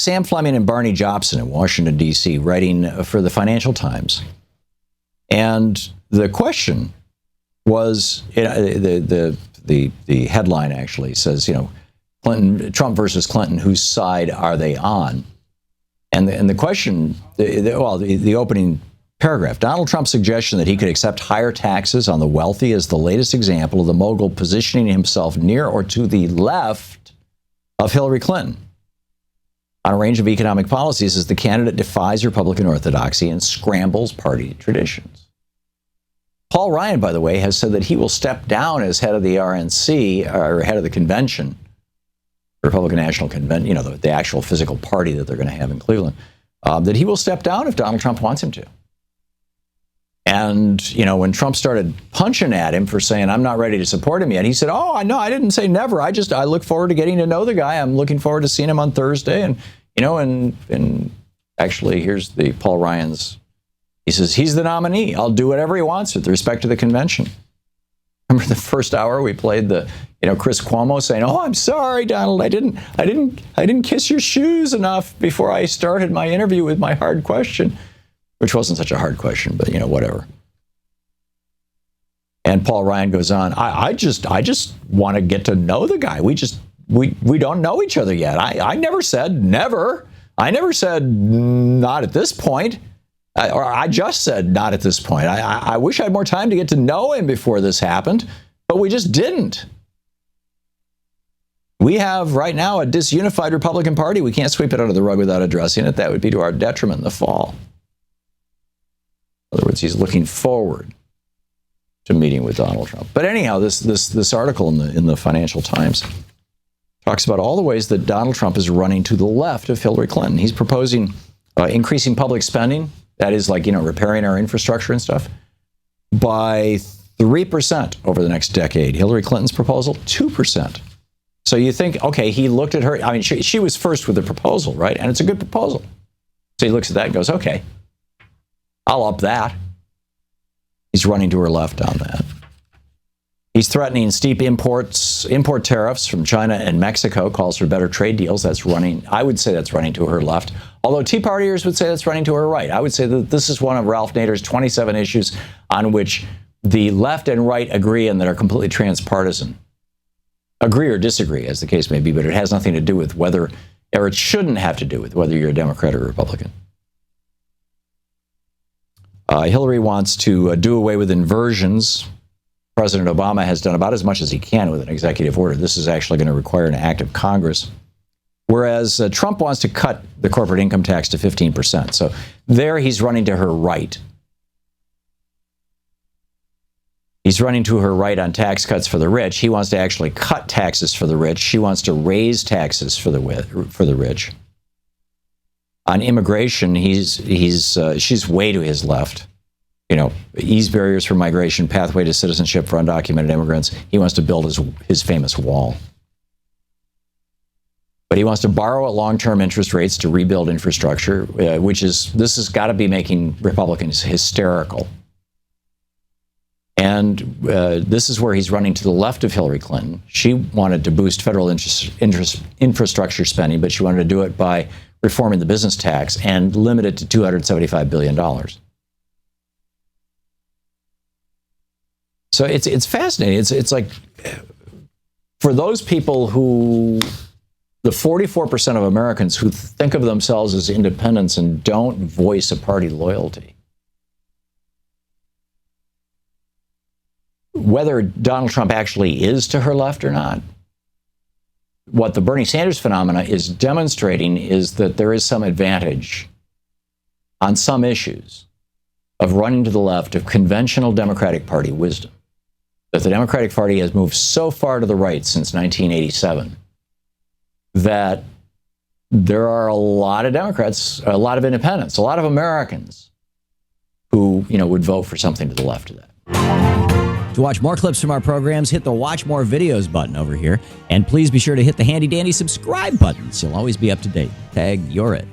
Sam Fleming and Barney Jobson in Washington, D.C., writing for the Financial Times. And the question was, the headline actually says, Trump versus Clinton, whose side are they on? And the question, the opening paragraph, Donald Trump's suggestion that he could accept higher taxes on the wealthy is the latest example of the mogul positioning himself near or to the left of Hillary Clinton on a range of economic policies as the candidate defies Republican orthodoxy and scrambles party traditions. Paul Ryan, by the way, has said that he will step down as head of the RNC, or head of the convention, Republican National Convention, the actual physical party that they're going to have in Cleveland, that he will step down if Donald Trump wants him to. And, when Trump started punching at him for saying, I'm not ready to support him yet, he said, oh, no, I didn't say never. I look forward to getting to know the guy. I'm looking forward to seeing him on Thursday. And, and actually, here's the Paul Ryan's. He says, he's the nominee. I'll do whatever he wants with respect to the convention. Remember the first hour we played the, Chris Cuomo saying, oh, I'm sorry, Donald. I didn't kiss your shoes enough before I started my interview with my hard question. Which wasn't such a hard question, but whatever. And Paul Ryan goes on, I just want to get to know the guy. We don't know each other yet. I never said never. I never said not at this point. I just said not at this point. I wish I had more time to get to know him before this happened, but we just didn't. We have right now a disunified Republican Party. We can't sweep it under the rug without addressing it. That would be to our detriment in the fall. In other words, he's looking forward to meeting with Donald Trump. But anyhow, this article in the Financial Times talks about all the ways that Donald Trump is running to the left of Hillary Clinton. He's proposing increasing public spending, that is repairing our infrastructure and stuff, by 3% over the next decade. Hillary Clinton's proposal, 2%. So you think, okay, he looked at her. I mean, she was first with the proposal, right? And it's a good proposal. So he looks at that and goes, okay, I'll up that. He's running to her left on that. He's threatening steep import tariffs from China and Mexico, calls for better trade deals. I would say that's running to her left. Although Tea Partiers would say that's running to her right. I would say that this is one of Ralph Nader's 27 issues on which the left and right agree and that are completely transpartisan. Agree or disagree, as the case may be, but it has nothing to do with whether, or it shouldn't have to do with whether you're a Democrat or a Republican. Hillary wants to do away with inversions. President Obama has done about as much as he can with an executive order. This is actually going to require an act of Congress. Whereas Trump wants to cut the corporate income tax to 15%. So there he's running to her right. He's running to her right on tax cuts for the rich. He wants to actually cut taxes for the rich. She wants to raise taxes for the rich. On immigration, she's way to his left. Ease barriers for migration, pathway to citizenship for undocumented immigrants. He wants to build his famous wall. But he wants to borrow at long-term interest rates to rebuild infrastructure, this has got to be making Republicans hysterical. And this is where he's running to the left of Hillary Clinton. She wanted to boost federal infrastructure spending, but she wanted to do it by reforming the business tax and limit it to $275 billion. So it's fascinating. It's like, for those people the 44% of Americans who think of themselves as independents and don't voice a party loyalty, whether Donald Trump actually is to her left or not, what the Bernie Sanders phenomena is demonstrating is that there is some advantage on some issues of running to the left of conventional Democratic Party wisdom. That the Democratic Party has moved so far to the right since 1987 that there are a lot of Democrats, a lot of independents, a lot of Americans who, would vote for something to the left of that. To watch more clips from our programs, hit the Watch More Videos button over here. And please be sure to hit the handy-dandy subscribe button so you'll always be up to date. Tag, you're it.